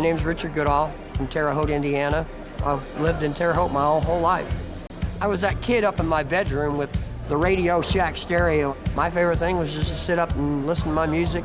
My name's Richard Goodall from Terre Haute, Indiana. I've lived in Terre Haute my whole life. I was that kid up in my bedroom with the Radio Shack stereo. My favorite thing was just to sit up and listen to my music,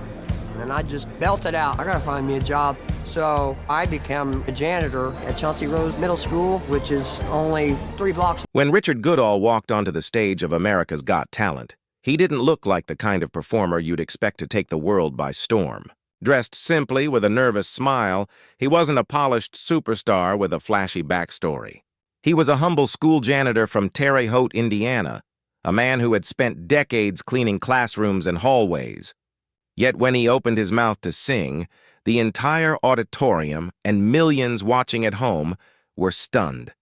and I just belted out. I gotta find me a job. So I became a janitor at Chauncey Rose Middle School, which is only 3 blocks. When Richard Goodall walked onto the stage of America's Got Talent, he didn't look like the kind of performer you'd expect to take the world by storm. Dressed simply with a nervous smile, he wasn't a polished superstar with a flashy backstory. He was a humble school janitor from Terre Haute, Indiana, a man who had spent decades cleaning classrooms and hallways. Yet when he opened his mouth to sing, the entire auditorium and millions watching at home were stunned.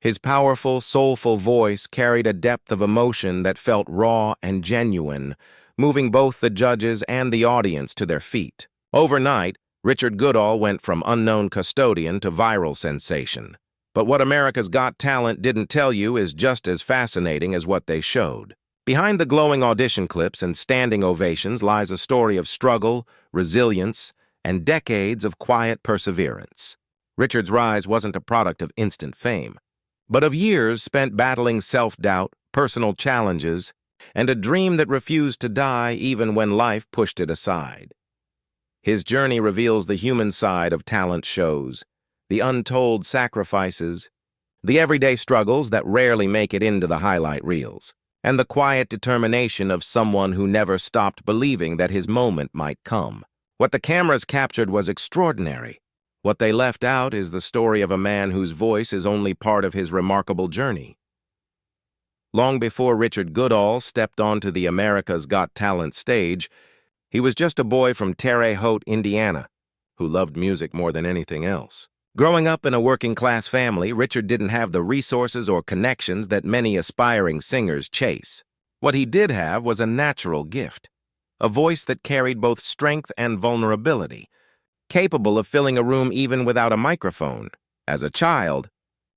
His powerful, soulful voice carried a depth of emotion that felt raw and genuine, moving both the judges and the audience to their feet. Overnight, Richard Goodall went from unknown custodian to viral sensation. But what America's Got Talent didn't tell you is just as fascinating as what they showed. Behind the glowing audition clips and standing ovations lies a story of struggle, resilience, and decades of quiet perseverance. Richard's rise wasn't a product of instant fame, but of years spent battling self-doubt, personal challenges, and a dream that refused to die even when life pushed it aside. His journey reveals the human side of talent shows, the untold sacrifices, the everyday struggles that rarely make it into the highlight reels, and the quiet determination of someone who never stopped believing that his moment might come. What the cameras captured was extraordinary. What they left out is the story of a man whose voice is only part of his remarkable journey. Long before Richard Goodall stepped onto the America's Got Talent stage, he was just a boy from Terre Haute, Indiana, who loved music more than anything else. Growing up in a working-class family, Richard didn't have the resources or connections that many aspiring singers chase. What he did have was a natural gift, a voice that carried both strength and vulnerability, capable of filling a room even without a microphone. As a child,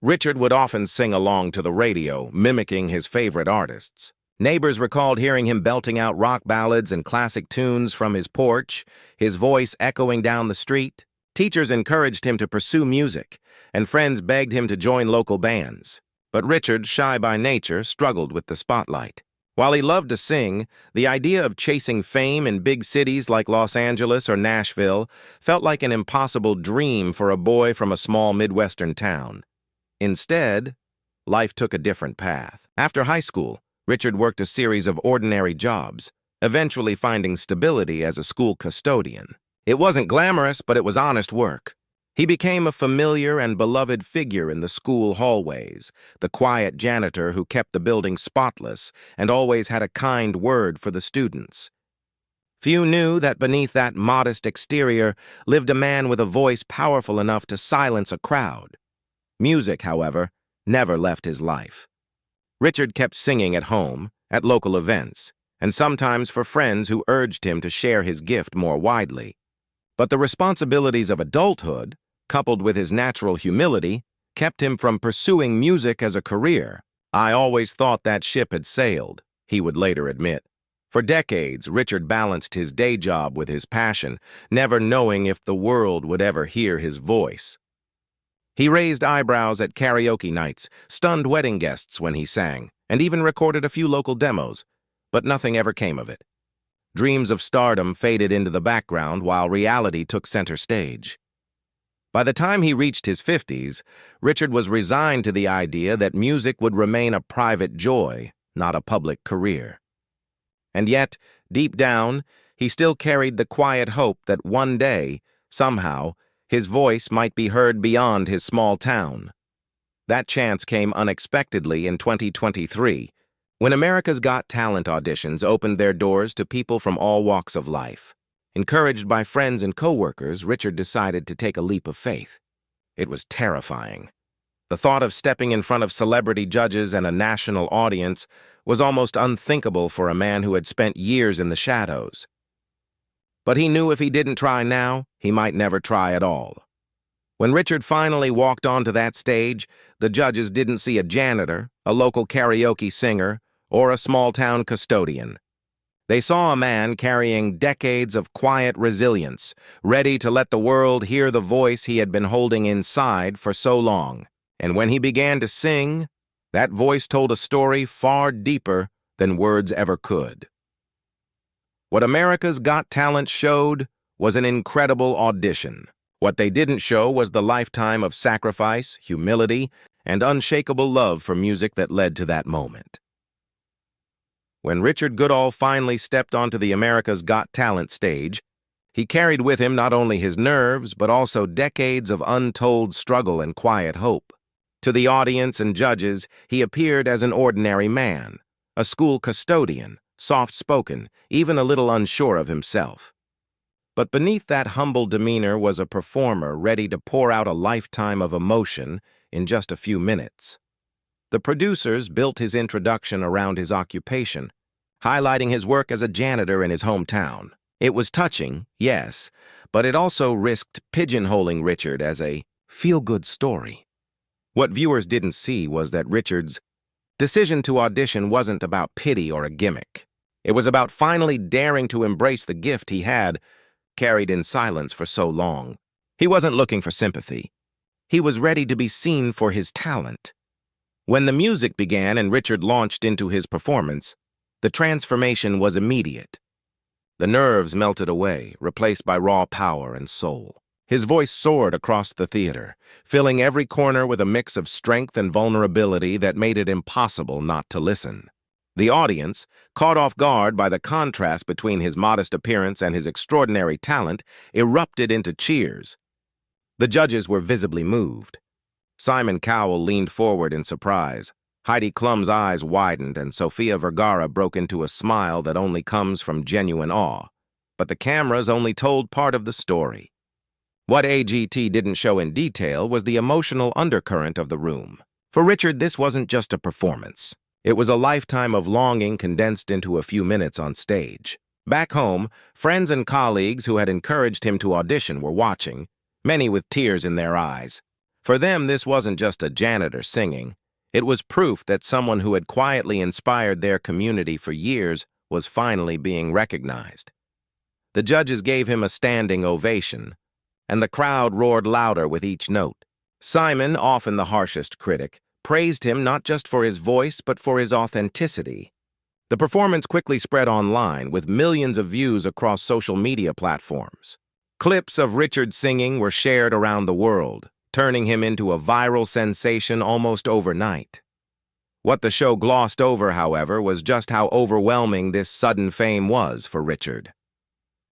Richard would often sing along to the radio, mimicking his favorite artists. Neighbors recalled hearing him belting out rock ballads and classic tunes from his porch, his voice echoing down the street. Teachers encouraged him to pursue music, and friends begged him to join local bands. But Richard, shy by nature, struggled with the spotlight. While he loved to sing, the idea of chasing fame in big cities like Los Angeles or Nashville felt like an impossible dream for a boy from a small Midwestern town. Instead, life took a different path. After high school, Richard worked a series of ordinary jobs, eventually finding stability as a school custodian. It wasn't glamorous, but it was honest work. He became a familiar and beloved figure in the school hallways, the quiet janitor who kept the building spotless and always had a kind word for the students. Few knew that beneath that modest exterior lived a man with a voice powerful enough to silence a crowd. Music, however, never left his life. Richard kept singing at home, at local events, and sometimes for friends who urged him to share his gift more widely. But the responsibilities of adulthood, coupled with his natural humility, kept him from pursuing music as a career. "I always thought that ship had sailed," he would later admit. For decades, Richard balanced his day job with his passion, never knowing if the world would ever hear his voice. He raised eyebrows at karaoke nights, stunned wedding guests when he sang, and even recorded a few local demos, but nothing ever came of it. Dreams of stardom faded into the background while reality took center stage. By the time he reached his 50s, Richard was resigned to the idea that music would remain a private joy, not a public career. And yet, deep down, he still carried the quiet hope that one day, somehow, his voice might be heard beyond his small town. That chance came unexpectedly in 2023, when America's Got Talent auditions opened their doors to people from all walks of life. Encouraged by friends and coworkers, Richard decided to take a leap of faith. It was terrifying. The thought of stepping in front of celebrity judges and a national audience was almost unthinkable for a man who had spent years in the shadows. But he knew if he didn't try now, he might never try at all. When Richard finally walked onto that stage, the judges didn't see a janitor, a local karaoke singer, or a small-town custodian. They saw a man carrying decades of quiet resilience, ready to let the world hear the voice he had been holding inside for so long. And when he began to sing, that voice told a story far deeper than words ever could. What America's Got Talent showed was an incredible audition. What they didn't show was the lifetime of sacrifice, humility, and unshakable love for music that led to that moment. When Richard Goodall finally stepped onto the America's Got Talent stage, he carried with him not only his nerves, but also decades of untold struggle and quiet hope. To the audience and judges, he appeared as an ordinary man, a school custodian, soft-spoken, even a little unsure of himself. But beneath that humble demeanor was a performer ready to pour out a lifetime of emotion in just a few minutes. The producers built his introduction around his occupation, highlighting his work as a janitor in his hometown. It was touching, yes, but it also risked pigeonholing Richard as a feel-good story. What viewers didn't see was that Richard's decision to audition wasn't about pity or a gimmick. It was about finally daring to embrace the gift he had carried in silence for so long. He wasn't looking for sympathy. He was ready to be seen for his talent. When the music began and Richard launched into his performance, the transformation was immediate. The nerves melted away, replaced by raw power and soul. His voice soared across the theater, filling every corner with a mix of strength and vulnerability that made it impossible not to listen. The audience, caught off guard by the contrast between his modest appearance and his extraordinary talent, erupted into cheers. The judges were visibly moved. Simon Cowell leaned forward in surprise. Heidi Klum's eyes widened, and Sofia Vergara broke into a smile that only comes from genuine awe. But the cameras only told part of the story. What AGT didn't show in detail was the emotional undercurrent of the room. For Richard, this wasn't just a performance. It was a lifetime of longing condensed into a few minutes on stage. Back home, friends and colleagues who had encouraged him to audition were watching, many with tears in their eyes. For them, this wasn't just a janitor singing. It was proof that someone who had quietly inspired their community for years was finally being recognized. The judges gave him a standing ovation, and the crowd roared louder with each note. Simon, often the harshest critic, praised him not just for his voice but for his authenticity. The performance quickly spread online, with millions of views across social media platforms. Clips of Richard singing were shared around the world, turning him into a viral sensation almost overnight. What the show glossed over, however, was just how overwhelming this sudden fame was for Richard.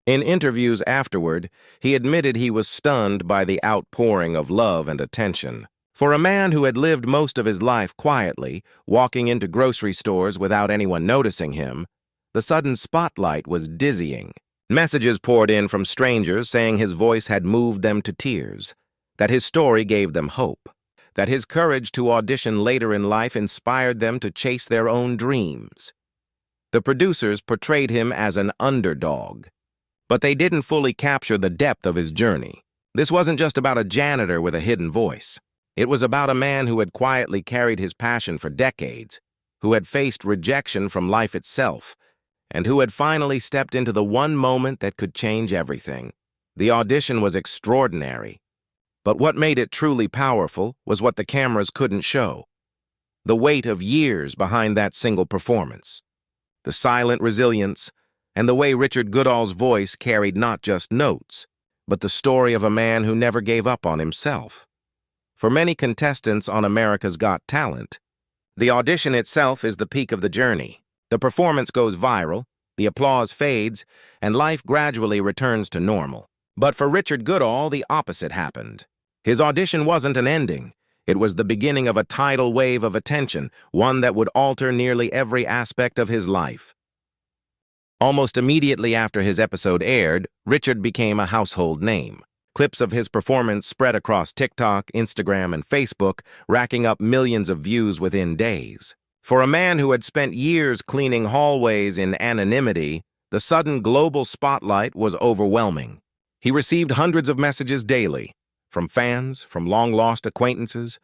In interviews afterward, he admitted he was stunned by the outpouring of love and attention. For a man who had lived most of his life quietly, walking into grocery stores without anyone noticing him, the sudden spotlight was dizzying. Messages poured in from strangers saying his voice had moved them to tears, that his story gave them hope, that his courage to audition later in life inspired them to chase their own dreams. The producers portrayed him as an underdog, but they didn't fully capture the depth of his journey. This wasn't just about a janitor with a hidden voice. It was about a man who had quietly carried his passion for decades, who had faced rejection from life itself, and who had finally stepped into the one moment that could change everything. The audition was extraordinary, but what made it truly powerful was what the cameras couldn't show: the weight of years behind that single performance, the silent resilience, and the way Richard Goodall's voice carried not just notes, but the story of a man who never gave up on himself. For many contestants on America's Got Talent, the audition itself is the peak of the journey. The performance goes viral, the applause fades, and life gradually returns to normal. But for Richard Goodall, the opposite happened. His audition wasn't an ending. It was the beginning of a tidal wave of attention, one that would alter nearly every aspect of his life. Almost immediately after his episode aired, Richard became a household name. Clips of his performance spread across TikTok, Instagram, and Facebook, racking up millions of views within days. For a man who had spent years cleaning hallways in anonymity, the sudden global spotlight was overwhelming. He received hundreds of messages daily, from fans, from long-lost acquaintances,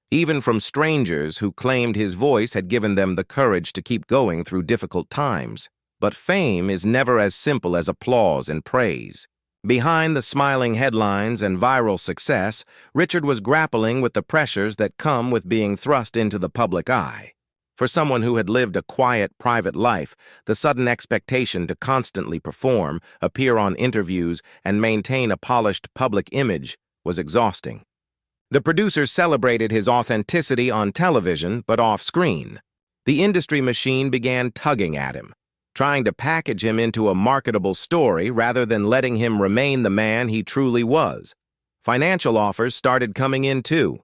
even from strangers who claimed his voice had given them the courage to keep going through difficult times. But fame is never as simple as applause and praise. Behind the smiling headlines and viral success, Richard was grappling with the pressures that come with being thrust into the public eye. For someone who had lived a quiet, private life, the sudden expectation to constantly perform, appear on interviews, and maintain a polished public image was exhausting. The producers celebrated his authenticity on television, but off-screen. The industry machine began tugging at him, trying to package him into a marketable story rather than letting him remain the man he truly was. Financial offers started coming in too.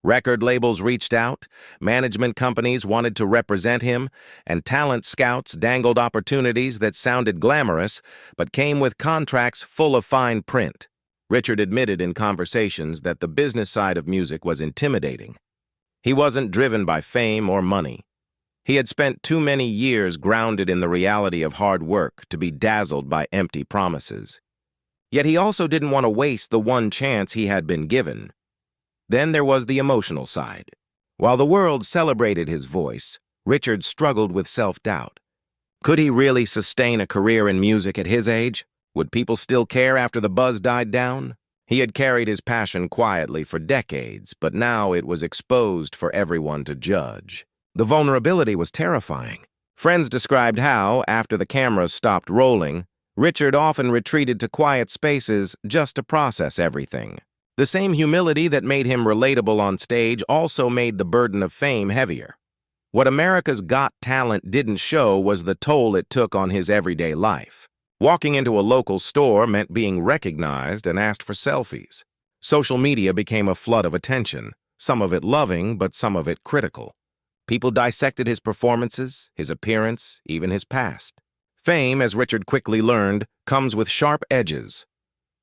Record labels reached out, management companies wanted to represent him, and talent scouts dangled opportunities that sounded glamorous but came with contracts full of fine print. Richard admitted in conversations that the business side of music was intimidating. He wasn't driven by fame or money. He had spent too many years grounded in the reality of hard work to be dazzled by empty promises. Yet he also didn't want to waste the one chance he had been given. Then there was the emotional side. While the world celebrated his voice, Richard struggled with self-doubt. Could he really sustain a career in music at his age? Would people still care after the buzz died down? He had carried his passion quietly for decades, but now it was exposed for everyone to judge. The vulnerability was terrifying. Friends described how, after the cameras stopped rolling, Richard often retreated to quiet spaces just to process everything. The same humility that made him relatable on stage also made the burden of fame heavier. What America's Got Talent didn't show was the toll it took on his everyday life. Walking into a local store meant being recognized and asked for selfies. Social media became a flood of attention, some of it loving, but some of it critical. People dissected his performances, his appearance, even his past. Fame, as Richard quickly learned, comes with sharp edges.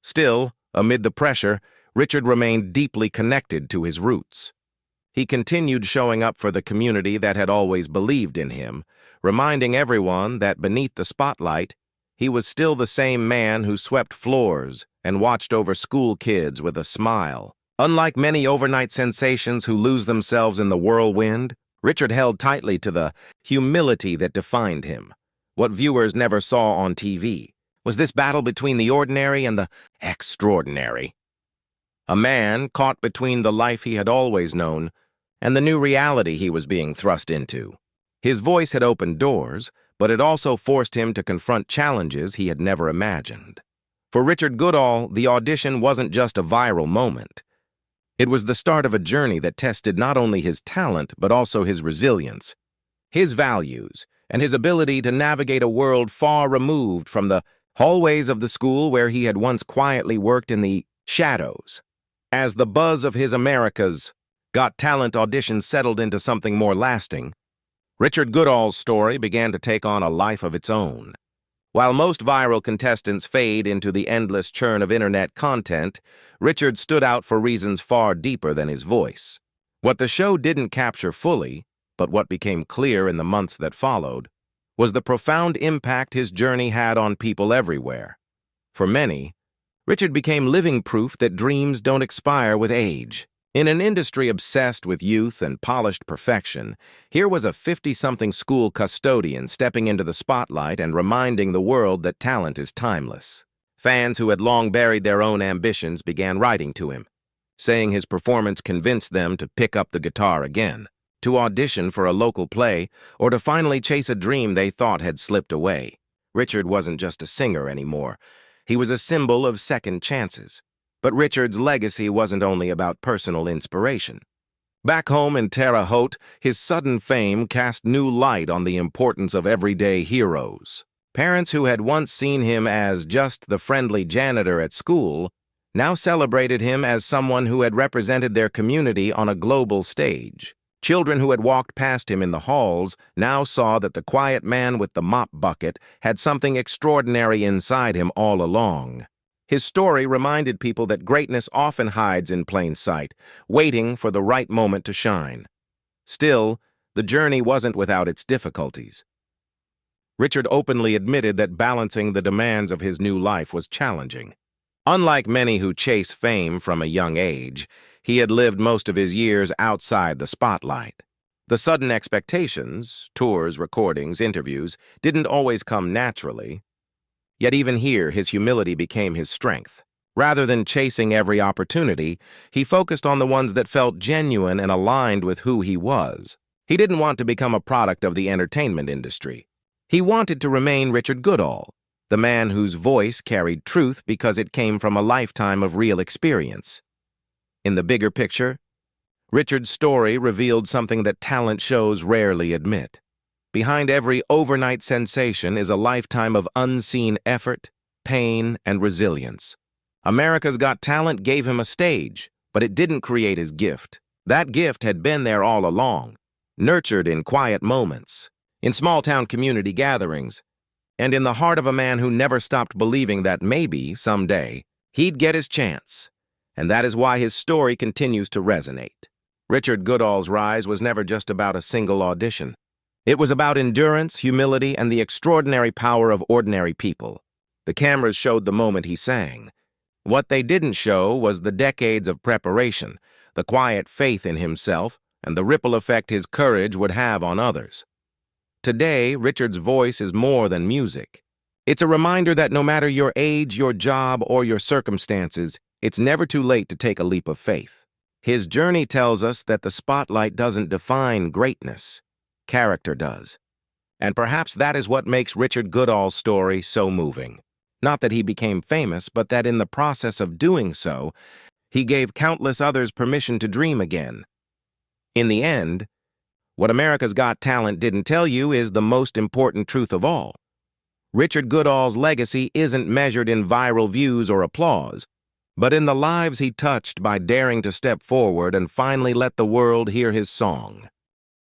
Still, amid the pressure, Richard remained deeply connected to his roots. He continued showing up for the community that had always believed in him, reminding everyone that beneath the spotlight, he was still the same man who swept floors and watched over school kids with a smile. Unlike many overnight sensations who lose themselves in the whirlwind, Richard held tightly to the humility that defined him. What viewers never saw on TV was this battle between the ordinary and the extraordinary. A man caught between the life he had always known and the new reality he was being thrust into. His voice had opened doors, but it also forced him to confront challenges he had never imagined. For Richard Goodall, the audition wasn't just a viral moment. It was the start of a journey that tested not only his talent, but also his resilience, his values, and his ability to navigate a world far removed from the hallways of the school where he had once quietly worked in the shadows. As the buzz of his America's Got Talent audition settled into something more lasting, Richard Goodall's story began to take on a life of its own. While most viral contestants fade into the endless churn of internet content, Richard stood out for reasons far deeper than his voice. What the show didn't capture fully, but what became clear in the months that followed, was the profound impact his journey had on people everywhere. For many, Richard became living proof that dreams don't expire with age. In an industry obsessed with youth and polished perfection, here was a 50-something school custodian stepping into the spotlight and reminding the world that talent is timeless. Fans who had long buried their own ambitions began writing to him, saying his performance convinced them to pick up the guitar again, to audition for a local play, or to finally chase a dream they thought had slipped away. Richard wasn't just a singer anymore. He was a symbol of second chances. But Richard's legacy wasn't only about personal inspiration. Back home in Terre Haute, his sudden fame cast new light on the importance of everyday heroes. Parents who had once seen him as just the friendly janitor at school now celebrated him as someone who had represented their community on a global stage. Children who had walked past him in the halls now saw that the quiet man with the mop bucket had something extraordinary inside him all along. His story reminded people that greatness often hides in plain sight, waiting for the right moment to shine. Still, the journey wasn't without its difficulties. Richard openly admitted that balancing the demands of his new life was challenging. Unlike many who chase fame from a young age, he had lived most of his years outside the spotlight. The sudden expectations, tours, recordings, interviews, didn't always come naturally. Yet even here, his humility became his strength. Rather than chasing every opportunity, he focused on the ones that felt genuine and aligned with who he was. He didn't want to become a product of the entertainment industry. He wanted to remain Richard Goodall, the man whose voice carried truth because it came from a lifetime of real experience. In the bigger picture, Richard's story revealed something that talent shows rarely admit. Behind every overnight sensation is a lifetime of unseen effort, pain, and resilience. America's Got Talent gave him a stage, but it didn't create his gift. That gift had been there all along, nurtured in quiet moments, in small-town community gatherings, and in the heart of a man who never stopped believing that maybe, someday, he'd get his chance. And that is why his story continues to resonate. Richard Goodall's rise was never just about a single audition. It was about endurance, humility, and the extraordinary power of ordinary people. The cameras showed the moment he sang. What they didn't show was the decades of preparation, the quiet faith in himself, and the ripple effect his courage would have on others. Today, Richard's voice is more than music. It's a reminder that no matter your age, your job, or your circumstances, it's never too late to take a leap of faith. His journey tells us that the spotlight doesn't define greatness. Character does. And perhaps that is what makes Richard Goodall's story so moving. Not that he became famous, but that in the process of doing so, he gave countless others permission to dream again. In the end, what America's Got Talent didn't tell you is the most important truth of all. Richard Goodall's legacy isn't measured in viral views or applause, but in the lives he touched by daring to step forward and finally let the world hear his song.